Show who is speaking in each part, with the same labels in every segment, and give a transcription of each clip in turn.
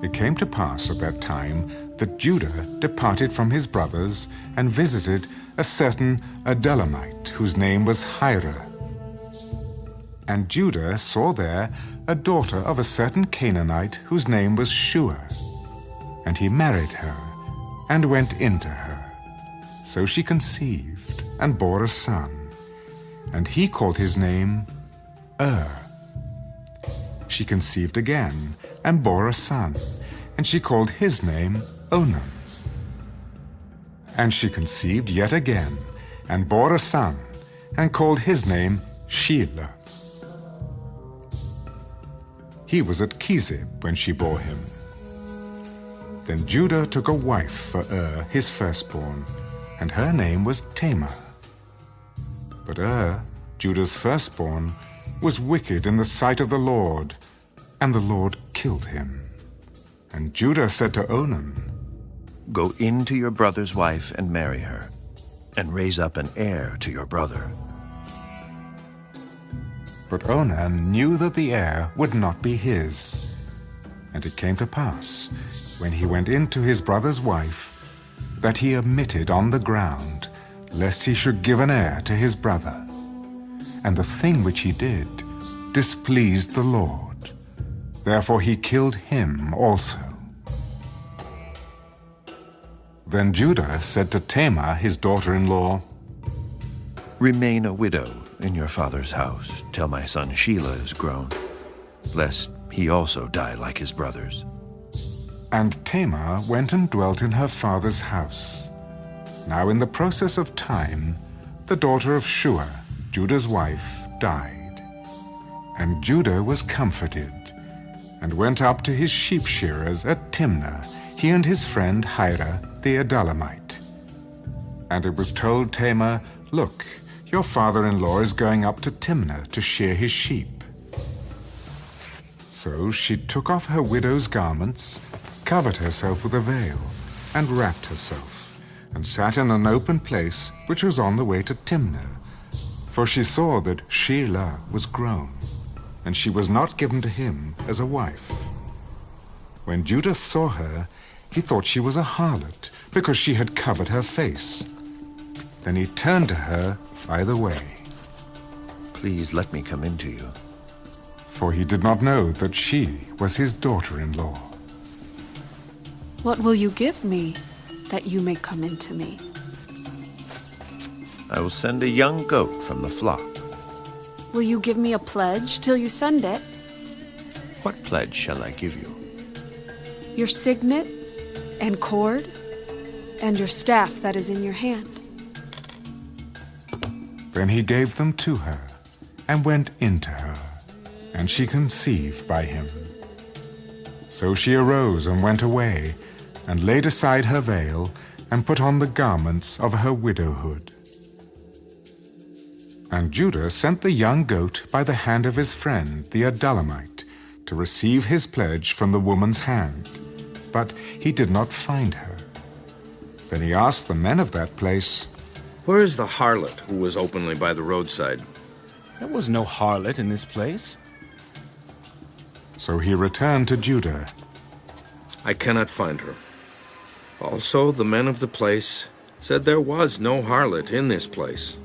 Speaker 1: It came to pass at that time that Judah departed from his brothers and visited a certain Adullamite whose name was Hira. And Judah saw there a daughter of a certain Canaanite whose name was Shua. And he married her and went into her. So she conceived and bore a son, and he called his name She conceived again and bore a son, and she called his name Onan. And she conceived yet again and bore a son, and called his name Shelah. He was at Chezib when she bore him. Then Judah took a wife for his firstborn, and her name was Tamar. But Judah's firstborn, was wicked in the sight of the Lord, and the Lord killed him. And Judah said to Onan,
Speaker 2: Go in to your brother's wife and marry her, and raise up an heir to your brother.
Speaker 1: But Onan knew that the heir would not be his. And it came to pass, when he went in to his brother's wife, that he omitted on the ground, lest he should give an heir to his brother. And the thing which he did displeased the Lord. Therefore he killed him also. Then Judah said to Tamar, his daughter-in-law,
Speaker 2: Remain a widow in your father's house till my son Shelah is grown, lest he also die like his brothers.
Speaker 1: And Tamar went and dwelt in her father's house. Now in the process of time, the daughter of Shua, Judah's wife, died. And Judah was comforted, and went up to his sheep shearers at Timnah, he and his friend Hira the Adullamite. And it was told Tamar, Look, your father-in-law is going up to Timnah to shear his sheep. So she took off her widow's garments, covered herself with a veil, and wrapped herself, and sat in an open place which was on the way to Timnah. For she saw that Shelah was grown, and she was not given to him as a wife. When Judah saw her, he thought she was a harlot, because she had covered her face. Then he turned to her by the way.
Speaker 2: Please let me come in to you.
Speaker 1: For he did not know that she was his daughter-in-law.
Speaker 3: What will you give me, that you may come in to me?
Speaker 2: I will send a young goat from the flock.
Speaker 3: Will you give me a pledge till you send it?
Speaker 2: What pledge shall I give you?
Speaker 3: Your signet and cord, and your staff that is in your hand.
Speaker 1: Then he gave them to her, and went into her, and she conceived by him. So she arose and went away, and laid aside her veil, and put on the garments of her widowhood. And Judah sent the young goat by the hand of his friend the Adullamite, to receive his pledge from the woman's hand. But he did not find her. Then he asked the men of that place,
Speaker 4: Where is the harlot who was openly by the roadside?
Speaker 5: There was no harlot in this place.
Speaker 1: So he returned to Judah.
Speaker 4: I cannot find her. Also, the men of the place said there was no harlot in this place.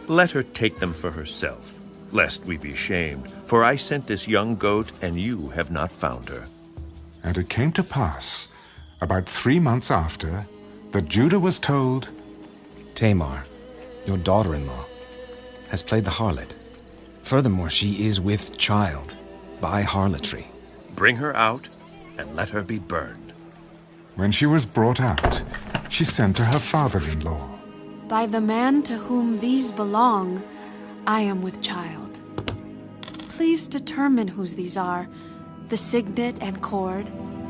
Speaker 2: Let her take them for herself, lest we be shamed. For I sent this young goat, and you have not found her.
Speaker 1: And it came to pass, about 3 months after, that Judah was told,
Speaker 5: Tamar, your daughter-in-law, has played the harlot. Furthermore, she is with child by harlotry.
Speaker 2: Bring her out, and let her be burned.
Speaker 1: When she was brought out, she sent to her father-in-law.
Speaker 3: By the man to whom these belong, I am with child. Please determine whose these are, the signet and cord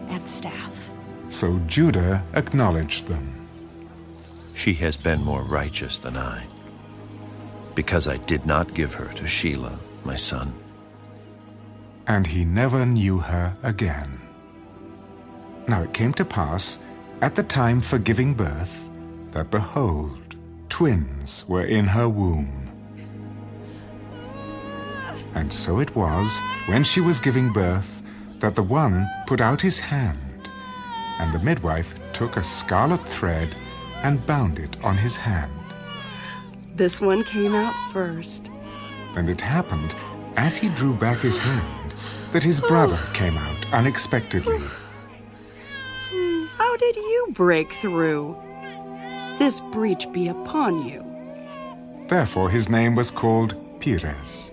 Speaker 3: and staff.
Speaker 1: So Judah acknowledged them.
Speaker 2: She has been more righteous than I, because I did not give her to Shelah, my son.
Speaker 1: And he never knew her again. Now it came to pass, at the time for giving birth, that behold, twins were in her womb. And so it was, when she was giving birth, that the one put out his hand, and the midwife took a scarlet thread and bound it on his hand.
Speaker 6: This one came out first.
Speaker 1: And it happened, as he drew back his hand, that his brother came out unexpectedly.
Speaker 6: How did you break through? This breach be upon you.
Speaker 1: Therefore his name was called Perez.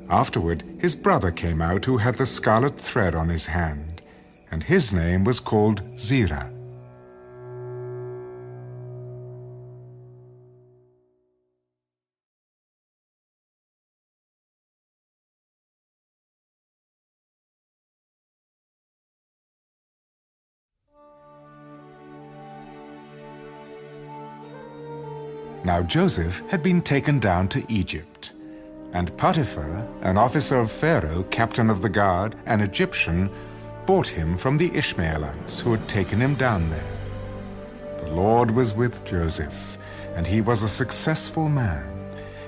Speaker 1: Afterward his brother came out who had the scarlet thread on his hand, and his name was called Zerah. Now Joseph had been taken down to Egypt, and Potiphar, an officer of Pharaoh, captain of the guard, an Egyptian, bought him from the Ishmaelites who had taken him down there. The Lord was with Joseph, and he was a successful man,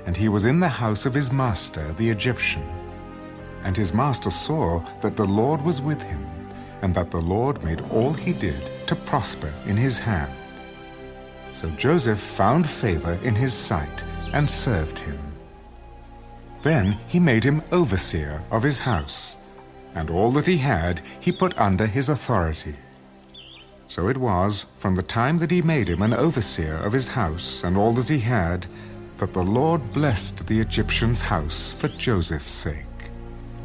Speaker 1: and he was in the house of his master, the Egyptian. And his master saw that the Lord was with him, and that the Lord made all he did to prosper in his hand. So Joseph found favor in his sight and served him. Then he made him overseer of his house, and all that he had he put under his authority. So it was, from the time that he made him an overseer of his house and all that he had, that the Lord blessed the Egyptian's house for Joseph's sake.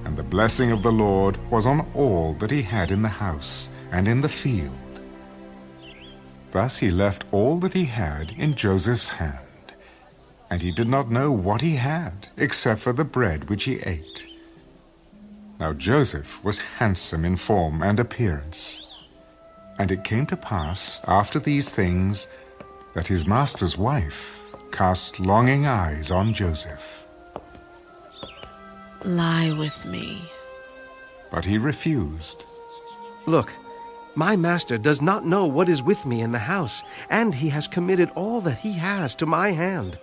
Speaker 1: And the blessing of the Lord was on all that he had in the house and in the field. Thus he left all that he had in Joseph's hand, and he did not know what he had, except for the bread which he ate. Now Joseph was handsome in form and appearance. And it came to pass, after these things, that his master's wife cast longing eyes on Joseph.
Speaker 7: Lie with me.
Speaker 1: But he refused.
Speaker 2: Look, my master does not know what is with me in the house, and he has committed all that he has to my hand.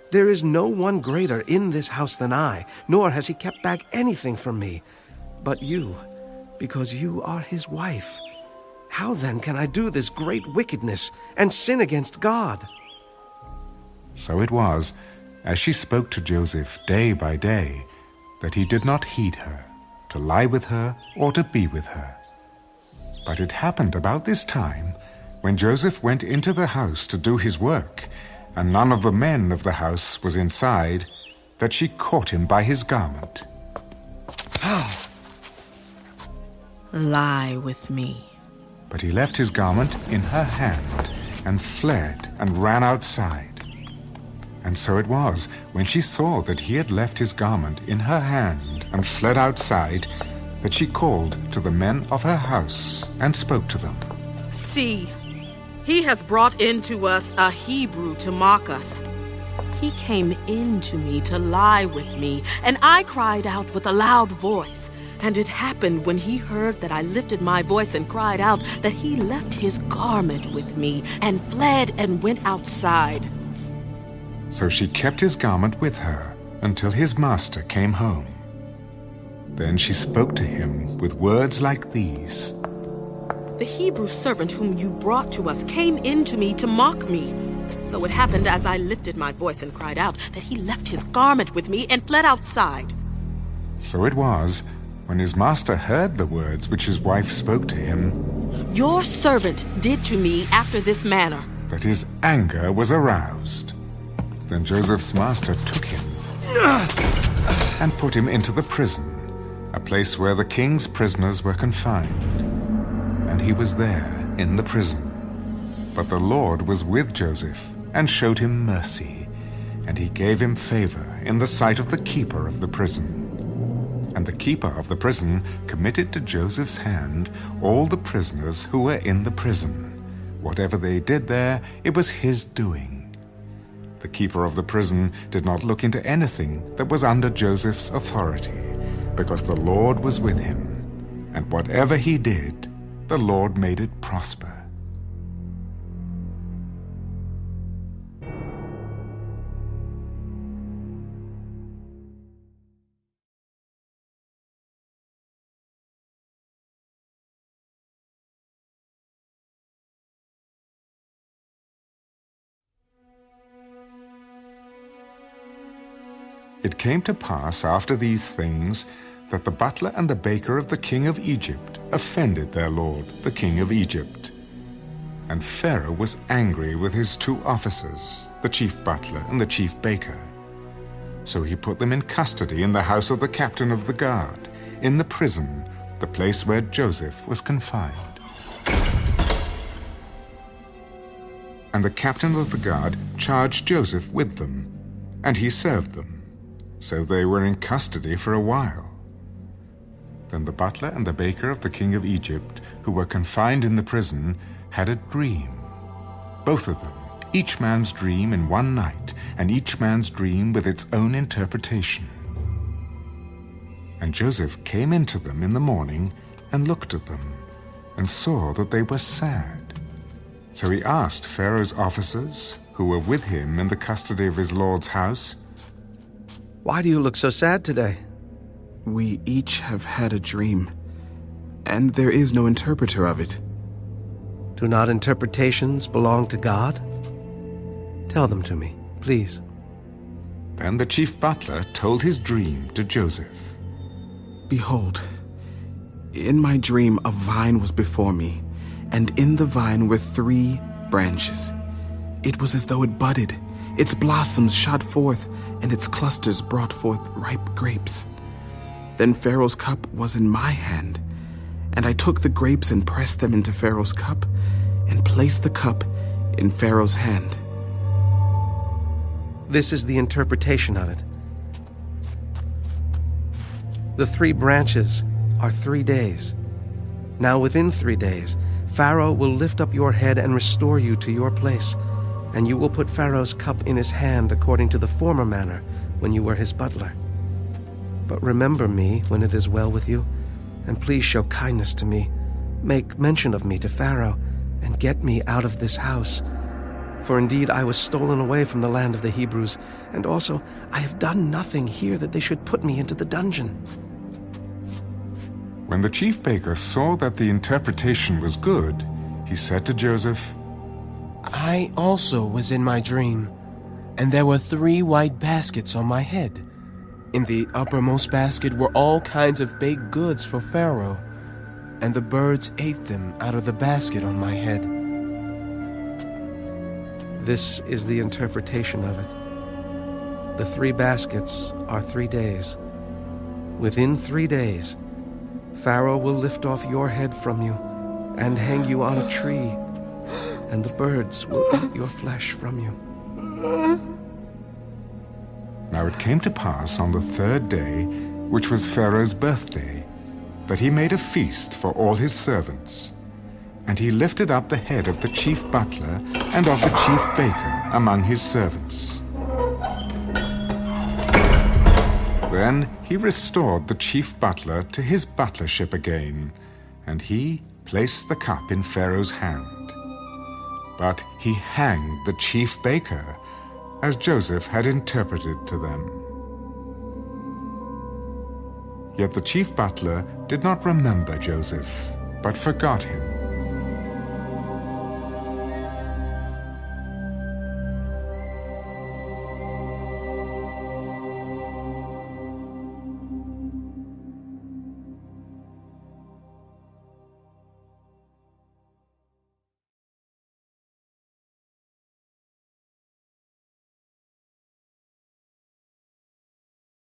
Speaker 2: There is no one greater in this house than I, nor has he kept back anything from me. But you, because you are his wife. How then can I do this great wickedness and sin against God?
Speaker 1: So it was, as she spoke to Joseph day by day, that he did not heed her, to lie with her or to be with her. But it happened about this time, when Joseph went into the house to do his work, and none of the men of the house was inside, that she caught him by his garment.
Speaker 7: Lie with me.
Speaker 1: But he left his garment in her hand, and fled and ran outside. And so it was, when she saw that he had left his garment in her hand and fled outside, that she called to the men of her house and spoke to them.
Speaker 7: See, he has brought into us a Hebrew to mock us. He came in to me to lie with me, and I cried out with a loud voice. And it happened when he heard that I lifted my voice and cried out that he left his garment with me and fled and went outside.
Speaker 1: So she kept his garment with her until his master came home. Then she spoke to him with words like these.
Speaker 7: The Hebrew servant whom you brought to us came in to me to mock me. So it happened as I lifted my voice and cried out that he left his garment with me and fled outside.
Speaker 1: So it was, when his master heard the words which his wife spoke to him,
Speaker 7: Your servant did to me after this manner.
Speaker 1: that his anger was aroused. Then Joseph's master took him and put him into the prison, a place where the king's prisoners were confined. And he was there in the prison. But the Lord was with Joseph and showed him mercy, and he gave him favor in the sight of the keeper of the prison. And the keeper of the prison committed to Joseph's hand all the prisoners who were in the prison. Whatever they did there, it was his doing. The keeper of the prison did not look into anything that was under Joseph's authority, because the Lord was with him, and whatever he did, the Lord made it prosper. It came to pass after these things that the butler and the baker of the king of Egypt offended their lord, the king of Egypt. And Pharaoh was angry with his 2 officers, the chief butler and the chief baker. So he put them in custody in the house of the captain of the guard, in the prison, the place where Joseph was confined. And the captain of the guard charged Joseph with them, and he served them. So they were in custody for a while. Then the butler and the baker of the king of Egypt, who were confined in the prison, had a dream. Both of them, each man's dream in one night, and each man's dream with its own interpretation. And Joseph came into them in the morning and looked at them, and saw that they were sad. So he asked Pharaoh's officers, who were with him in the custody of his lord's house,
Speaker 2: Why do you look so sad today?
Speaker 8: We each have had a dream, and there is no interpreter of it.
Speaker 2: Do not interpretations belong to God? Tell them to me, please.
Speaker 1: Then the chief butler told his dream to Joseph.
Speaker 8: Behold, in my dream a vine was before me, and in the vine were 3 branches. It was as though it budded, its blossoms shot forth, and its clusters brought forth ripe grapes. Then Pharaoh's cup was in my hand, and I took the grapes and pressed them into Pharaoh's cup, and placed the cup in Pharaoh's hand.
Speaker 2: This is the interpretation of it. The 3 branches are 3 days. Now within 3 days, Pharaoh will lift up your head and restore you to your place, and you will put Pharaoh's cup in his hand according to the former manner when you were his butler. But remember me when it is well with you, and please show kindness to me. Make mention of me to Pharaoh, and get me out of this house. For indeed I was stolen away from the land of the Hebrews, and also I have done nothing here that they should put me into the dungeon.
Speaker 1: When the chief baker saw that the interpretation was good, he said to Joseph,
Speaker 9: I also was in my dream, and there were 3 white baskets on my head. In the uppermost basket were all kinds of baked goods for Pharaoh, and the birds ate them out of the basket on my head.
Speaker 2: This is the interpretation of it. The 3 baskets are 3 days. Within 3 days, Pharaoh will lift off your head from you and hang you on a tree, and the birds will eat your flesh from you.
Speaker 1: Now it came to pass on the 3rd day, which was Pharaoh's birthday, that he made a feast for all his servants. And he lifted up the head of the chief butler and of the chief baker among his servants. Then he restored the chief butler to his butlership again, and he placed the cup in Pharaoh's hand. But he hanged the chief baker, as Joseph had interpreted to them. Yet the chief butler did not remember Joseph, but forgot him.